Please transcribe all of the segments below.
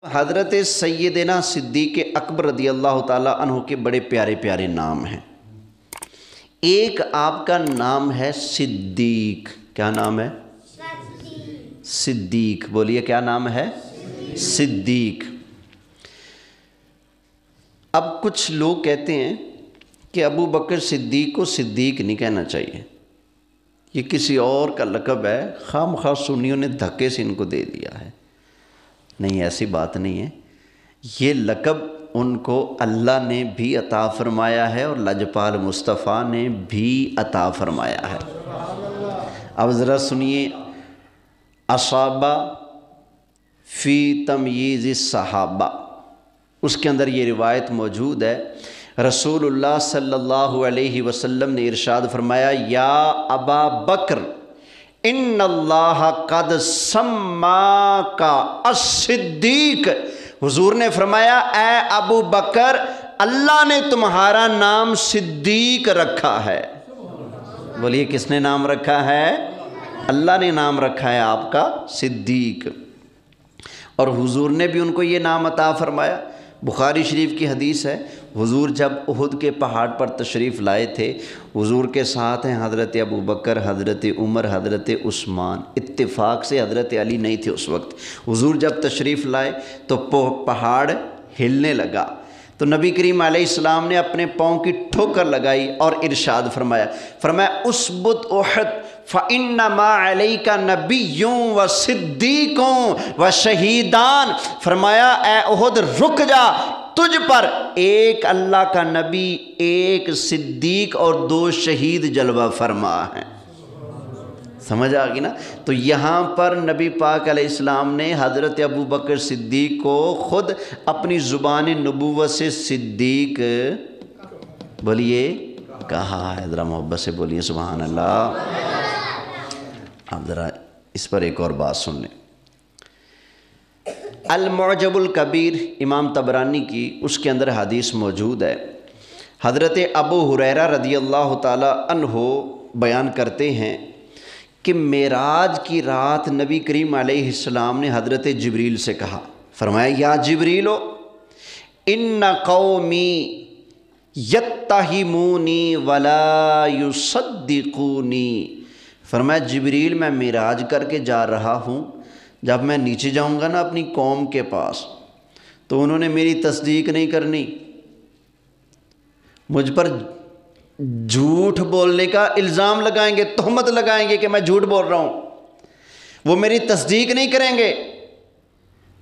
حضرت سیدنا صدیق اکبر رضی اللہ تعالیٰ عنہ کے بڑے پیارے پیارے نام ہیں۔ ایک آپ کا نام ہے صدیق۔ کیا نام ہے؟ صدیق۔ بولیے کیا نام ہے؟ صدیق۔ اب کچھ لوگ کہتے ہیں کہ ابو بکر صدیق کو صدیق نہیں کہنا چاہیے، یہ کسی اور کا لقب ہے، خواہ مخواہ سنیوں نے دھکے سے ان کو دے دیا ہے۔ نہیں، ایسی بات نہیں ہے، یہ لقب ان کو اللہ نے بھی عطا فرمایا ہے اور لجپال مصطفیٰ نے بھی عطا فرمایا ہے۔ اب ذرا سنیے، اصابہ فی تمییز الصحابہ، اس کے اندر یہ روایت موجود ہے، رسول اللہ صلی اللہ علیہ وسلم نے ارشاد فرمایا، یا ابا بکر ان اللہ قد سماک الصدیق۔ حضور نے فرمایا، اے ابو بکر، اللہ نے تمہارا نام صدیق رکھا ہے۔ بولیے کس نے نام رکھا ہے؟ اللہ نے نام رکھا ہے آپ کا صدیق، اور حضور نے بھی ان کو یہ نام عطا فرمایا۔ بخاری شریف کی حدیث ہے، حضور جب احد کے پہاڑ پر تشریف لائے تھے، حضور کے ساتھ ہیں حضرت ابو بکر، حضرت عمر، حضرت عثمان، اتفاق سے حضرت علی نہیں تھے اس وقت۔ حضور جب تشریف لائے تو پہاڑ ہلنے لگا، تو نبی کریم علیہ السلام نے اپنے پاؤں کی ٹھوکر لگائی اور ارشاد فرمایا اثبت احد فإنما علیک نبی و صدیق و شہیدان۔ فرمایا اے احد رک جا، تجھ پر ایک اللہ کا نبی، ایک صدیق اور 2 شہید جلوہ فرما ہیں۔ سمجھ آ گئی نا؟ تو یہاں پر نبی پاک علیہ السلام نے حضرت ابو بکر صدیق کو خود اپنی زبان نبوت سے صدیق بولیے کہا ہے۔ ذرا محبت سے بولیے سبحان اللہ۔ اب ذرا اس پر ایک اور بات سن لیں۔ المعجب الکبیر امام طبرانی کی، اس کے اندر حدیث موجود ہے، حضرت ابو ہریرہ رضی اللہ تعالی عنہ بیان کرتے ہیں کہ معراج کی رات نبی کریم علیہ السلام نے حضرت جبریل سے کہا، فرمایا یا جبریلو ان قومی یتہمونی ولا یصدقونی۔ فرمایا جبریل میں معراج کر کے جا رہا ہوں، جب میں نیچے جاؤں گا نا اپنی قوم کے پاس تو انہوں نے میری تصدیق نہیں کرنی، مجھ پر جھوٹ بولنے کا الزام لگائیں گے، تہمت لگائیں گے کہ میں جھوٹ بول رہا ہوں، وہ میری تصدیق نہیں کریں گے۔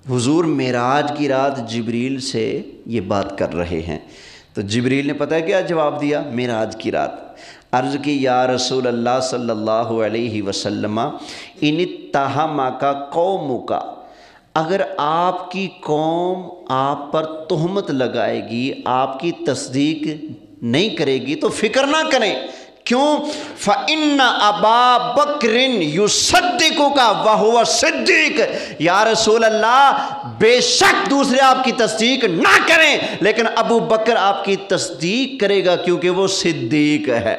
حضور معراج کی رات جبریل سے یہ بات کر رہے ہیں، تو جبریل نے پتہ ہے کیا جواب دیا؟ معراج کی رات عرض کی، یا رسول اللہ صلی اللہ علیہ وسلم ان اتہمک قومک، اگر آپ کی قوم آپ پر تہمت لگائے گی، آپ کی تصدیق نہیں کرے گی تو فکر نہ کریں۔ کیوں؟ فَإِنَّ أَبَا بَكْرٍ يُصَدِّقُكَ وَهُوَ صِدِّيقٌ۔ یا رسول اللہ، بے شک دوسرے آپ کی تصدیق نہ کریں، لیکن ابو بکر آپ کی تصدیق کرے گا کیونکہ وہ صدیق ہے۔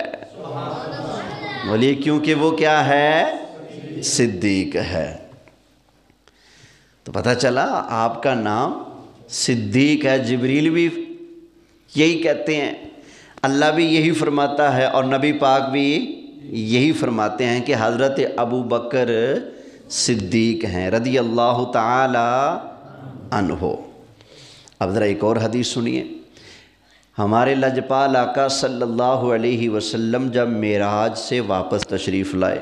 بولیے کیونکہ وہ کیا ہے؟ صدیق ہے۔ تو پتہ چلا آپ کا نام صدیق ہے۔ جبریل بھی یہی کہتے ہیں، اللہ بھی یہی فرماتا ہے، اور نبی پاک بھی یہی فرماتے ہیں کہ حضرت ابو بکر صدیق ہیں رضی اللہ تعالی عنہ۔ اب ذرا ایک اور حدیث سنیے، ہمارے لجپال آقا صلی اللہ علیہ وسلم جب معراج سے واپس تشریف لائے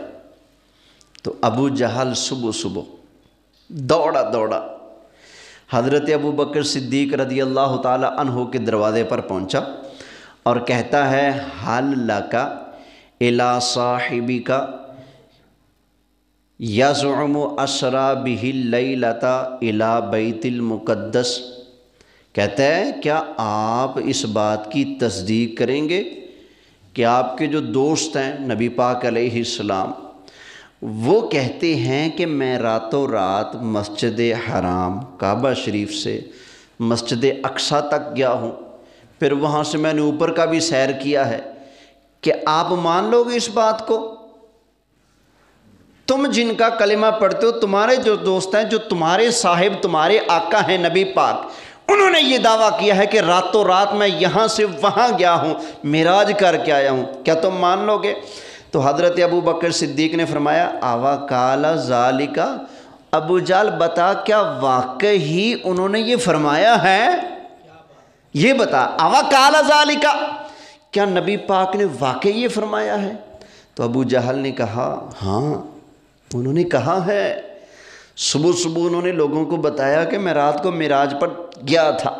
تو ابو جہل صبح دوڑا حضرت ابو بکر صدیق رضی اللہ تعالی عنہ کے دروازے پر پہنچا اور کہتا ہے، حل لک الی صاحبک یزعم اسری بہ اللیلۃ الی بیت المقدس۔ کہتا ہے کیا آپ اس بات کی تصدیق کریں گے کہ آپ کے جو دوست ہیں نبی پاک علیہ السلام، وہ کہتے ہیں کہ میں راتوں رات مسجد حرام کعبہ شریف سے مسجد اقصیٰ تک گیا ہوں، پھر وہاں سے میں نے اوپر کا بھی سیر کیا ہے، کہ آپ مان لو گے اس بات کو؟ تم جن کا کلمہ پڑھتے ہو، تمہارے جو دوست ہیں، جو تمہارے صاحب تمہارے آقا ہیں نبی پاک، انہوں نے یہ دعویٰ کیا ہے کہ راتوں رات میں یہاں سے وہاں گیا ہوں، معراج کر کے آیا ہوں، کیا تم مان لو گے؟ تو حضرت ابو بکر صدیق نے فرمایا آوا کالا ذالکا، ابو جہل بتا کیا واقعی انہوں نے یہ فرمایا ہے؟ یہ بتا، آوا کالا ذالکا، کیا نبی پاک نے واقعی یہ فرمایا ہے؟ تو ابو جہل نے کہا ہاں انہوں نے کہا ہے، صبح صبح انہوں نے لوگوں کو بتایا کہ میں رات کو معراج پر گیا تھا،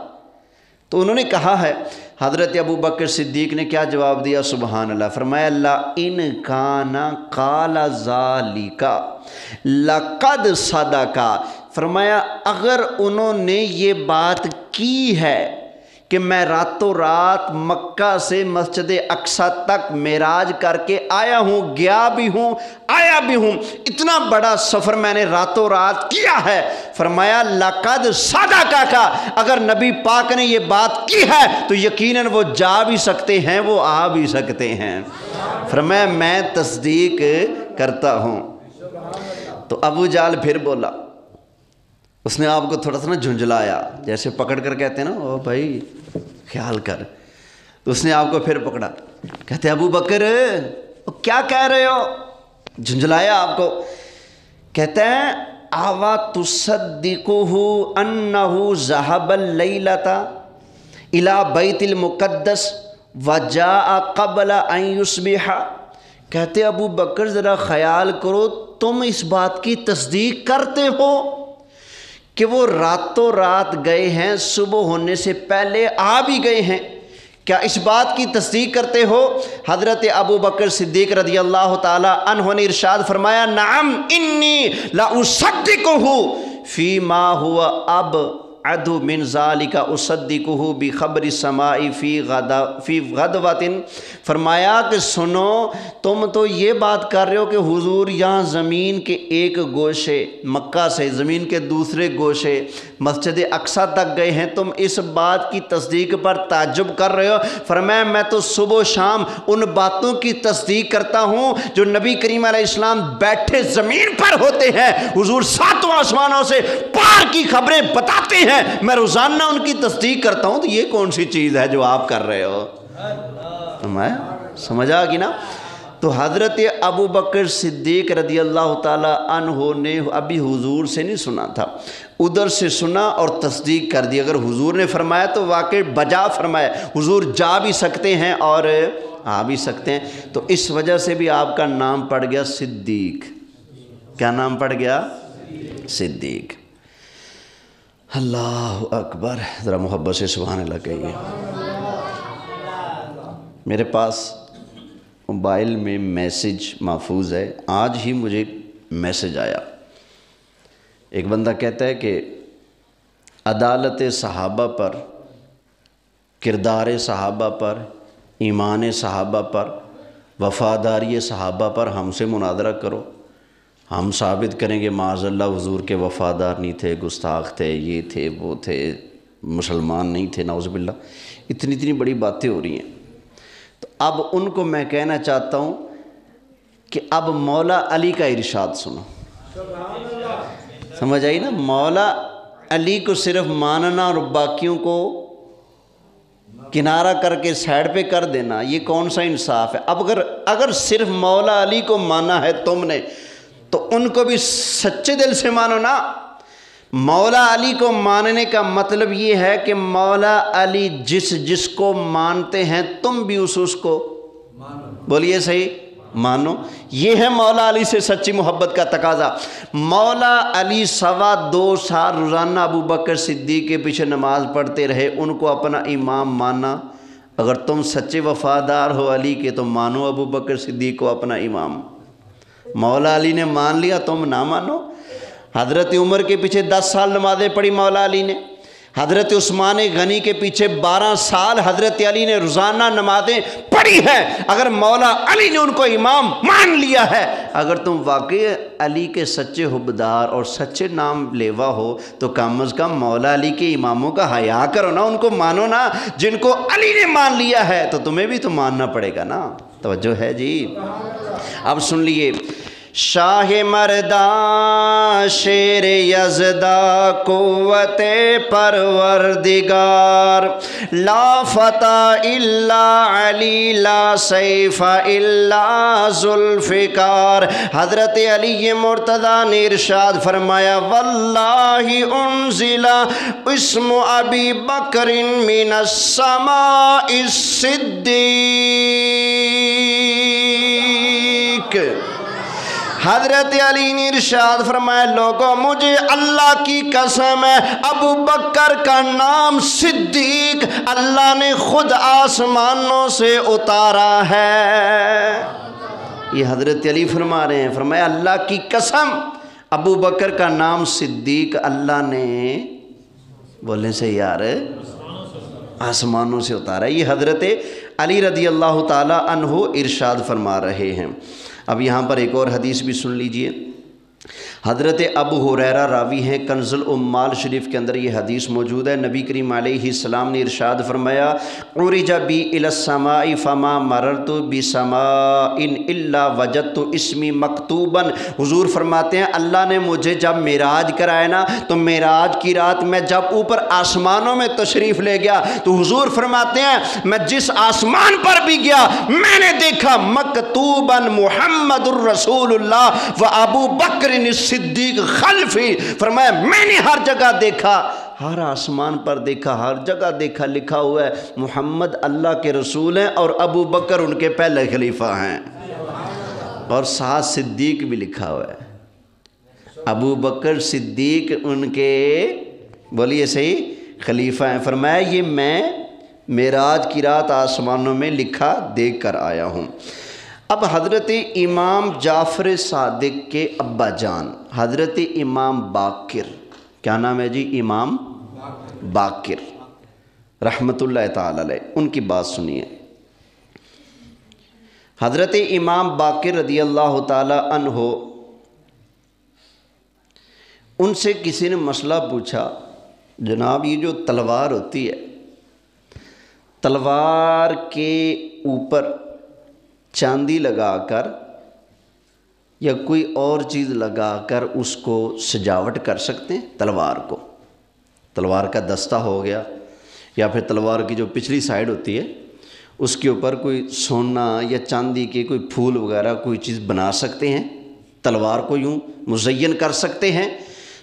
تو انہوں نے کہا ہے۔ حضرت ابو بکر صدیق نے کیا جواب دیا؟ سبحان اللہ، فرمایا لَإِنْ كَانَ قَالَ ذَلِكَ لَقَدْ صَدَقَ، فرمایا اگر انہوں نے یہ بات کی ہے کہ میں راتوں رات مکہ سے مسجد اقصیٰ تک معراج کر کے آیا ہوں، گیا بھی ہوں آیا بھی ہوں، اتنا بڑا سفر میں نے راتوں رات کیا ہے، فرمایا لَقَدْ صَدَقَكَ، اگر نبی پاک نے یہ بات کی ہے تو یقیناً وہ جا بھی سکتے ہیں، وہ آ بھی سکتے ہیں، فرمایا میں تصدیق کرتا ہوں۔ تو ابو جہل پھر بولا، اس نے آپ کو تھوڑا سا جھنجھلایا، جیسے پکڑ کر کہتے ہیں نا او بھائی خیال کر، تو اس نے آپ کو پھر پکڑا، کہتے ابو بکر کیا کہہ رہے ہو؟ جھنجھلایا آپ کو، کہتے ہیں آوا تصدقہ انہ ذہب اللیلۃ الی بیت المقدس وجاء قبل ان یصبح، کہتے ابو بکر ذرا خیال کرو، تم اس بات کی تصدیق کرتے ہو کہ وہ راتوں رات گئے ہیں، صبح ہونے سے پہلے آ بھی گئے ہیں، کیا اس بات کی تصدیق کرتے ہو؟ حضرت ابو بکر صدیق رضی اللہ تعالی عنہ نے ارشاد فرمایا نعم انی لاصدقہ فیما هو ابعد من ذلک اصدقہ بخبر السماء فی غدوۃ، فرمایا کہ سنو تم تو یہ بات کر رہے ہو کہ حضور یہاں زمین کے ایک گوشے مکہ سے زمین کے دوسرے گوشے مسجد اقصیٰ تک گئے ہیں، تم اس بات کی تصدیق پر تعجب کر رہے ہو، فرمایا میں تو صبح و شام ان باتوں کی تصدیق کرتا ہوں جو نبی کریم علیہ السلام بیٹھے زمین پر ہوتے ہیں، حضور ساتوں آسمانوں سے پار کی خبریں بتاتے ہیں، میں روزانہ ان کی تصدیق کرتا ہوں، تو یہ کون سی چیز ہے جو آپ کر رہے ہو؟ سمجھ آ گئی نا؟ تو حضرت ابو بکر صدیق رضی اللہ تعالی عنہ نے ابھی حضور سے نہیں سنا تھا، ادھر سے سنا اور تصدیق کر دی، اگر حضور نے فرمایا تو واقعی بجا فرمایا، حضور جا بھی سکتے ہیں اور آ بھی سکتے ہیں، تو اس وجہ سے بھی آپ کا نام پڑ گیا صدیق۔ کیا نام پڑ گیا؟ صدیق۔ اللہ اکبر، ذرا محبت سے سبحان اللہ کہیے۔ میرے پاس موبائل میں میسج محفوظ ہے، آج ہی مجھے میسج آیا، ایک بندہ کہتا ہے کہ عدالت صحابہ پر، کردار صحابہ پر، ایمان صحابہ پر، وفاداری صحابہ پر ہم سے مناظرہ کرو، ہم ثابت کریں گے معاذ اللہ حضور کے وفادار نہیں تھے، گستاخ تھے، یہ تھے وہ تھے، مسلمان نہیں تھے، نعوذ باللہ، اتنی بڑی باتیں ہو رہی ہیں۔ تو اب ان کو میں کہنا چاہتا ہوں کہ اب مولا علی کا ارشاد سنو، سمجھ آئی نا؟ مولا علی کو صرف ماننا اور باقیوں کو کنارہ کر کے سائڈ پہ کر دینا، یہ کون سا انصاف ہے؟ اب اگر صرف مولا علی کو مانا ہے تم نے تو ان کو بھی سچے دل سے مانو نا۔ مولا علی کو ماننے کا مطلب یہ ہے کہ مولا علی جس کو مانتے ہیں تم بھی اس کو بولیے صحیح مانو، یہ ہے مولا علی سے سچی محبت کا تقاضا۔ مولا علی 2.25 سال روزانہ ابو بکر صدیق کے پیچھے نماز پڑھتے رہے، ان کو اپنا امام مانا، اگر تم سچے وفادار ہو علی کے تو مانو ابو بکر صدیق کو اپنا امام۔ مولا علی نے مان لیا، تم نہ مانو۔ حضرت عمر کے پیچھے 10 سال نمازیں پڑھی مولا علی نے، حضرت عثمان غنی کے پیچھے 12 سال حضرت علی نے روزانہ نمازیں پڑھی ہیں، اگر مولا علی نے ان کو امام مان لیا ہے، اگر تم واقعی علی کے سچے حبدار اور سچے نام لیوا ہو تو کم از کم مولا علی کے اماموں کا حیا کرو نا، ان کو مانو نا، جن کو علی نے مان لیا ہے تو تمہیں بھی تو ماننا پڑے گا نا۔ توجہ ہے جی؟ اب سن لیے، شاہ مردان شیر یزدا قوت پروردگار، لا فتح الا علی لا سیف الا ذوالفقار۔ حضرت علی مرتضیٰ نے ارشاد فرمایا واللہ انزل اسم ابی بکر من السماء الصدیق۔ حضرت علی نے ارشاد فرمایا لوگوں مجھے اللہ کی قسم ہے ابو بکر کا نام صدیق اللہ نے خود آسمانوں سے اتارا ہے۔ یہ حضرت علی فرما رہے ہیں، فرمایا اللہ کی قسم ابو بکر کا نام صدیق اللہ نے، بولنے سے یار، آسمانوں سے اتارا ہے۔ یہ حضرت علی رضی اللہ تعالی عنہ ارشاد فرما رہے ہیں۔ اب یہاں پر ایک اور حدیث بھی سن لیجئے۔ حضرت ابو ہریرہ راوی ہیں، کنز الاموال شریف کے اندر یہ حدیث موجود ہے۔ نبی کریم علیہ السلام نے ارشاد فرمایا عرج بی الی السماء فما مررت بسماء الا وجدت اسمی مکتوبا۔ حضور فرماتے ہیں اللہ نے مجھے جب معراج کرائے نا تو معراج کی رات میں جب اوپر آسمانوں میں تشریف لے گیا تو حضور فرماتے ہیں میں جس آسمان پر بھی گیا میں نے دیکھا مکتوبا محمد الرسول اللہ و ابو بکر صدیق خلفی۔ فرمایا میں نے ہر جگہ دیکھا، ہر آسمان پر دیکھا، ہر جگہ دیکھا لکھا ہوا ہے محمد اللہ کے رسول ہیں اور ابو بکر ان کے پہلے خلیفہ ہیں، اور ساتھ صدیق بھی لکھا ہوا ہے۔ ابو بکر صدیق ان کے بولیے صحیح خلیفہ ہیں۔ فرمایا یہ میں معراج کی رات آسمانوں میں لکھا دیکھ کر آیا ہوں۔ اب حضرت امام جعفر صادق کے ابا جان حضرت امام باقر، کیا نام ہے جی؟ امام باقر رحمت اللہ تعالی علیہ، ان کی بات سنیے۔ حضرت امام باقر رضی اللہ تعالی عنہ، ان سے کسی نے مسئلہ پوچھا جناب یہ جو تلوار ہوتی ہے، تلوار کے اوپر چاندی لگا کر یا کوئی اور چیز لگا کر اس کو سجاوٹ کر سکتے ہیں؟ تلوار کو، تلوار کا دستہ ہو گیا یا پھر تلوار کی جو پچھلی سائیڈ ہوتی ہے اس کے اوپر کوئی سونا یا چاندی کے کوئی پھول وغیرہ کوئی چیز بنا سکتے ہیں، تلوار کو یوں مزین کر سکتے ہیں؟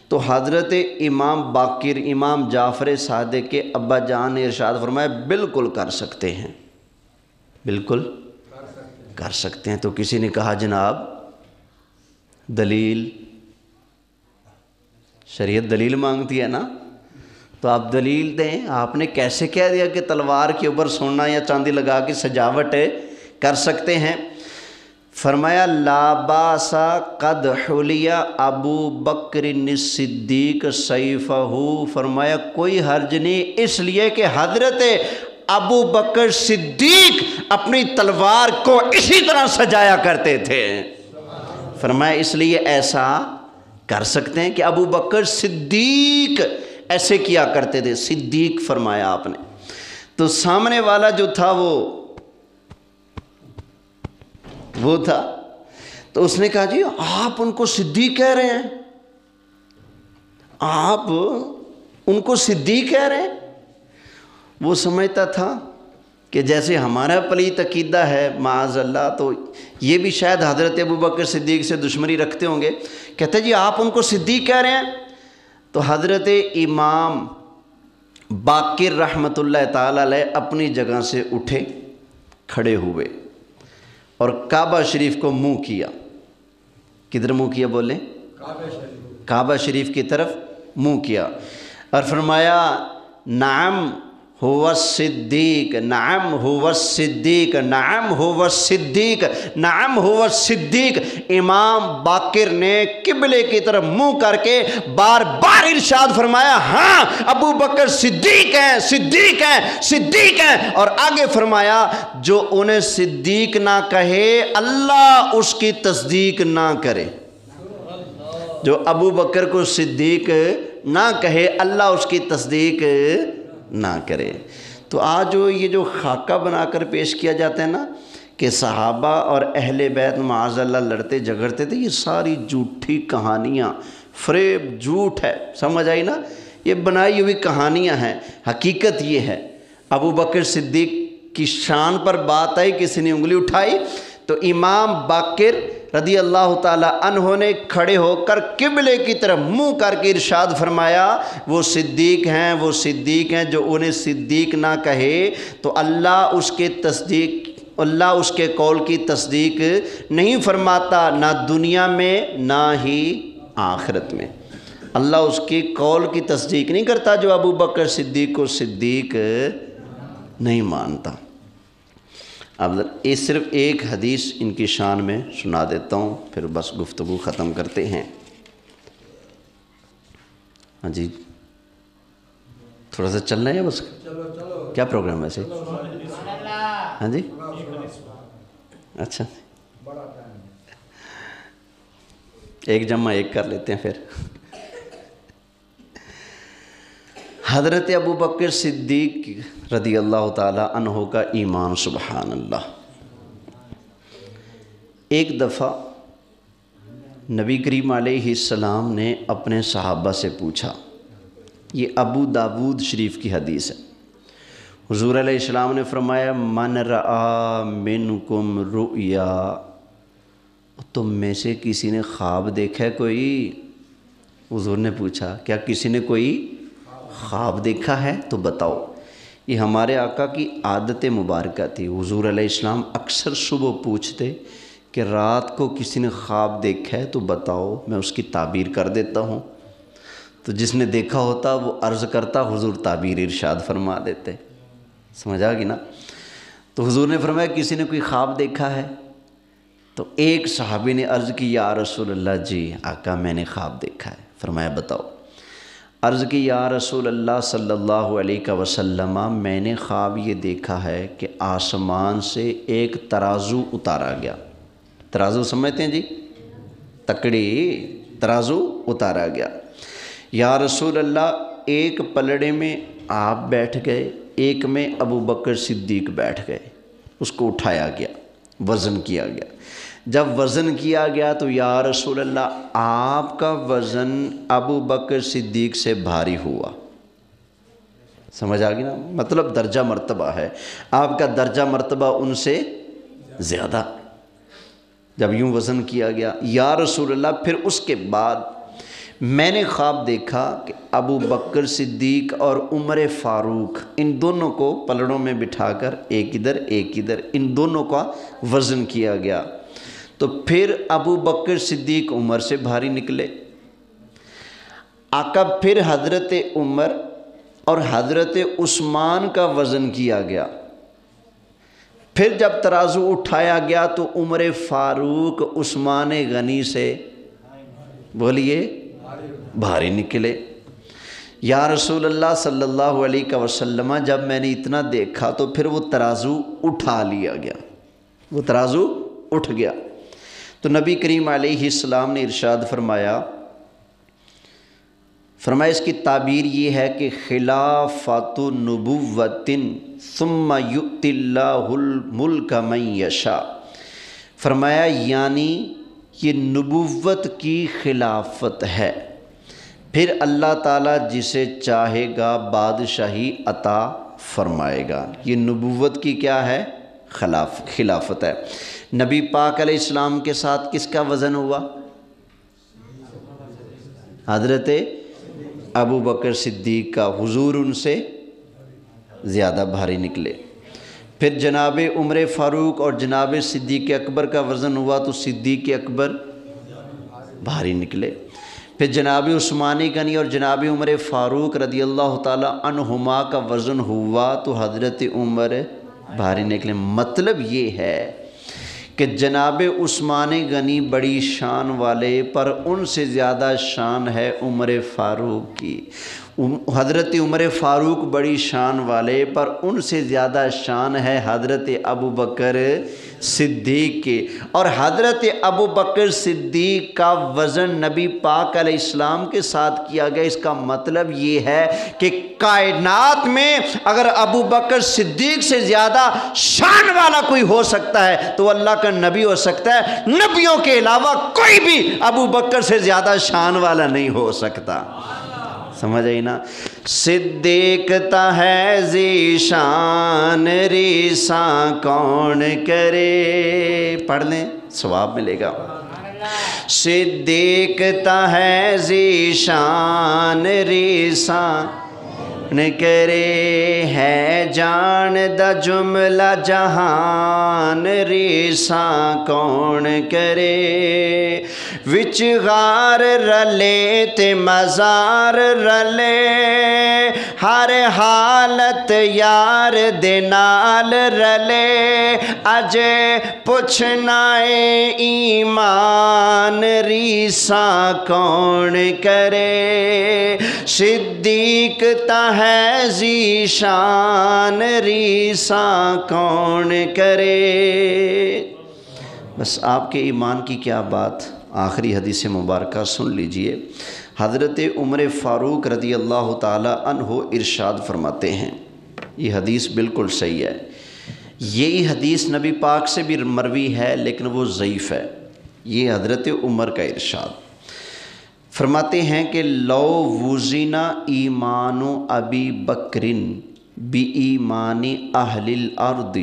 تو حضرت امام باقر امام جعفر صادق کے ابا جان نے ارشاد فرمایا بالکل کر سکتے ہیں، بالکل کر سکتے ہیں۔ تو کسی نے کہا جناب دلیل، شریعت دلیل مانگتی ہے نا، تو آپ دلیل دیں، آپ نے کیسے کہہ دیا کہ تلوار کے اوپر سونا یا چاندی لگا کے سجاوٹ کر سکتے ہیں؟ فرمایا لا باسا قد حلی ابو بکر الصدیق سیفہ، فرمایا کوئی حرج نہیں اس لیے کہ حضرت ابو بکر صدیق اپنی تلوار کو اسی طرح سجایا کرتے تھے۔ فرمایا اس لیے ایسا کر سکتے ہیں کہ ابو بکر صدیق ایسے کیا کرتے تھے، صدیق فرمایا آپ نے۔ تو سامنے والا جو تھا وہ تھا، تو اس نے کہا جی آپ ان کو صدیق کہہ رہے ہیں، آپ ان کو صدیق کہہ رہے ہیں؟ وہ سمجھتا تھا کہ جیسے ہمارا پلیت عقیدہ ہے معاذ اللہ، تو یہ بھی شاید حضرت ابو بکر صدیق سے دشمنی رکھتے ہوں گے۔ کہتے جی آپ ان کو صدیق کہہ رہے ہیں؟ تو حضرت امام باقر رحمت اللہ تعالی علیہ اپنی جگہ سے اٹھے، کھڑے ہوئے اور کعبہ شریف کو منہ کیا۔ کدھر منہ کیا بولیں؟ کعبہ شریف کی طرف منہ کیا اور فرمایا نعم هو الصدیق، نعم هو الصدیق، نعم هو الصدیق، نعم هو الصدیق۔ امام باقر نے قبلے کی طرف منہ کر کے بار بار ارشاد فرمایا ہاں ابو بکر صدیق ہیں، صدیق ہیں، صدیق ہیں، اور آگے فرمایا جو انہیں صدیق نہ کہے اللہ اس کی تصدیق نہ کرے۔ جو ابو بکر کو صدیق نہ کہے اللہ اس کی تصدیق نہ کرے۔ تو آج یہ جو خاکہ بنا کر پیش کیا جاتا ہے نا کہ صحابہ اور اہل بیت معاذ اللہ لڑتے جھگڑتے تھے، یہ ساری جھوٹی کہانیاں، فریب، جھوٹ ہے، سمجھ آئی نا؟ یہ بنائی ہوئی کہانیاں ہیں، حقیقت یہ ہے۔ ابو بکر صدیق کی شان پر بات آئی، کسی نے انگلی اٹھائی تو امام باقر رضی اللہ تعالی عنہ نے کھڑے ہو کر قبلے کی طرف منہ کر کے ارشاد فرمایا، وہ صدیق ہیں، وہ صدیق ہیں، جو انہیں صدیق نہ کہے تو اللہ اس کے قول کی تصدیق نہیں فرماتا، نہ دنیا میں نہ ہی آخرت میں۔ اللہ اس کی قول کی تصدیق نہیں کرتا جو ابو بکر صدیق کو صدیق نہیں مانتا۔ اب یہ صرف ایک حدیث ان کی شان میں سنا دیتا ہوں، پھر بس گفتگو ختم کرتے ہیں۔ ہاں جی، تھوڑا سا چلنا ہے بس، کیا پروگرام ہے ویسے؟ ہاں جی، اچھا، ایک جمع ایک کر لیتے ہیں پھر۔ حضرت ابو بکر صدیق رضی اللہ تعالی عنہ کا ایمان، سبحان اللہ۔ ایک دفعہ نبی کریم علیہ السلام نے اپنے صحابہ سے پوچھا، یہ ابو داود شریف کی حدیث ہے، حضور علیہ السلام نے فرمایا من رآ منکم رؤیا، تم میں سے کسی نے خواب دیکھا ہے کوئی؟ حضور نے پوچھا کیا کسی نے کوئی خواب دیکھا ہے تو بتاؤ۔ یہ ہمارے آقا کی عادت مبارکہ تھی، حضور علیہ السلام اکثر صبح پوچھتے کہ رات کو کسی نے خواب دیکھا ہے تو بتاؤ، میں اس کی تعبیر کر دیتا ہوں۔ تو جس نے دیکھا ہوتا وہ عرض کرتا، حضور تعبیر ارشاد فرما دیتے، سمجھ آ گئی نا؟ تو حضور نے فرمایا کسی نے کوئی خواب دیکھا ہے؟ تو ایک صحابی نے عرض کی یا رسول اللہ، جی آقا میں نے خواب دیکھا ہے۔ فرمایا بتاؤ۔ عرض کی یا رسول اللہ صلی اللہ علیہ وسلم، میں نے خواب یہ دیکھا ہے کہ آسمان سے ایک ترازو اتارا گیا۔ ترازو سمجھتے ہیں جی؟ تکڑی، ترازو اتارا گیا۔ یا رسول اللہ، ایک پلڑے میں آپ بیٹھ گئے، ایک میں ابو بکر صدیق بیٹھ گئے، اس کو اٹھایا گیا، وزن کیا گیا۔ جب وزن کیا گیا تو یا رسول اللہ آپ کا وزن ابو بکر صدیق سے بھاری ہوا۔ سمجھ آ گئی نا؟ مطلب درجہ مرتبہ ہے، آپ کا درجہ مرتبہ ان سے زیادہ۔ جب یوں وزن کیا گیا یا رسول اللہ، پھر اس کے بعد میں نے خواب دیکھا کہ ابو بکر صدیق اور عمر فاروق، ان دونوں کو پلڑوں میں بٹھا کر ایک ادھر ایک ادھر، ان دونوں کا وزن کیا گیا۔ تو پھر ابو بکر صدیق عمر سے بھاری نکلے۔ آقا پھر حضرت عمر اور حضرت عثمان کا وزن کیا گیا۔ پھر جب ترازو اٹھایا گیا تو عمر فاروق عثمان غنی سے بولیے بھاری نکلے۔ یا رسول اللہ صلی اللہ علیہ وسلم، جب میں نے اتنا دیکھا تو پھر وہ ترازو اٹھا لیا گیا، وہ ترازو اٹھ گیا۔ تو نبی کریم علیہ السلام نے ارشاد فرمایا اس کی تعبیر یہ ہے کہ خلافت نبوت ثم یؤتی اللہ الملک من یشاء۔ فرمایا یعنی یہ نبوت کی خلافت ہے، پھر اللہ تعالیٰ جسے چاہے گا بادشاہی عطا فرمائے گا۔ یہ نبوت کی کیا ہے؟ خلافت ہے۔ نبی پاک علیہ السلام کے ساتھ کس کا وزن ہوا؟ حضرت ابو بکر صدیق کا، حضور ان سے زیادہ بھاری نکلے۔ پھر جناب عمر فاروق اور جناب صدیق اکبر کا وزن ہوا تو صدیق اکبر بھاری نکلے۔ پھر جناب عثمان غنی اور جناب عمر فاروق رضی اللہ تعالی عنہما کا وزن ہوا تو حضرت عمر بھاری نکلے۔ مطلب یہ ہے کہ جناب عثمان غنی بڑی شان والے، پر ان سے زیادہ شان ہے عمر فاروق کی۔ حضرت عمر فاروق بڑی شان والے، پر ان سے زیادہ شان ہے حضرت ابو بکر صدیق کے۔ اور حضرت ابو بکر صدیق کا وزن نبی پاک علیہ السلام کے ساتھ کیا گیا۔ اس کا مطلب یہ ہے کہ کائنات میں اگر ابو بکر صدیق سے زیادہ شان والا کوئی ہو سکتا ہے تو اللہ کا نبی ہو سکتا ہے۔ نبیوں کے علاوہ کوئی بھی ابو بکر سے زیادہ شان والا نہیں ہو سکتا۔ سمجھ آئی نا؟ صدیق تا ہے ذیشان ریساں کون کرے، پڑھ لیں ثواب ملے گا۔ صدیق تا ہے ذیشان ریساں کرے، ہے جان دا جملہ جہان ریساں کون کرے، وچ غار رلے تے مزار رلے، ہر حالت یار دے نال رلے، اجے پوچھنا اے ایمان ریساں کون کرے، صدیق تا ہے ذیشان ریساں کون کرے۔ بس آپ کے ایمان کی کیا بات، آخری حدیث مبارکہ سن لیجئے۔ حضرت عمر فاروق رضی اللہ تعالی عنہ ارشاد فرماتے ہیں، یہ حدیث بالکل صحیح ہے، یہی حدیث نبی پاک سے بھی مروی ہے لیکن وہ ضعیف ہے۔ یہ حضرت عمر کا ارشاد فرماتے ہیں کہ لو وزنا ایمان ابی بکرن بی ایمان اہل الارض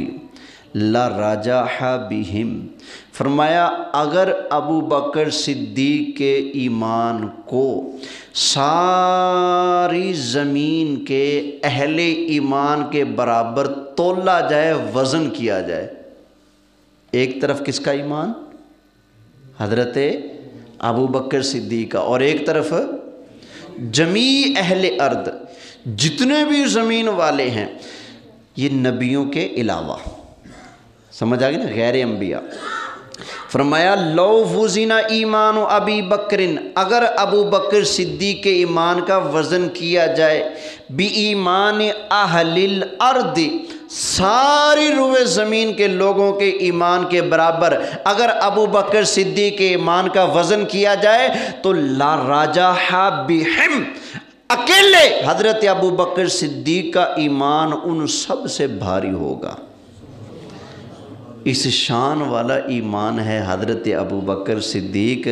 لرجح بہم، فرمایا اگر ابو بکر صدیق کے ایمان کو ساری زمین کے اہل ایمان کے برابر تولا جائے، وزن کیا جائے، ایک طرف کس کا ایمان؟ حضرت ابو بکر صدیق کا، اور ایک طرف جمیع اہل ارض، جتنے بھی زمین والے ہیں، یہ نبیوں کے علاوہ، سمجھ آگئی نا، غیر انبیاء۔ فرمایا لو وزنا ایمان ابی بکرن، اگر ابو بکر صدیق کے ایمان کا وزن کیا جائے، بی ایمان اہل الارض، ساری روئے زمین کے لوگوں کے ایمان کے برابر اگر ابو بکر صدیق کے ایمان کا وزن کیا جائے تو لا رجح بہم، اکیلے حضرت ابو بکر صدیق کا ایمان ان سب سے بھاری ہوگا۔ اس شان والا ایمان ہے حضرت ابو بکر صدیق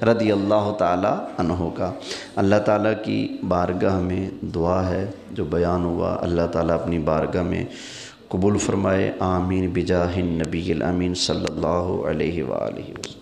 رضی اللہ تعالی عنہ کا۔ اللہ تعالیٰ کی بارگاہ میں دعا ہے، جو بیان ہوا اللہ تعالیٰ اپنی بارگاہ میں قبول فرمائے، آمین بجاہ النبی الامین صلی اللہ علیہ وآلہ وسلم۔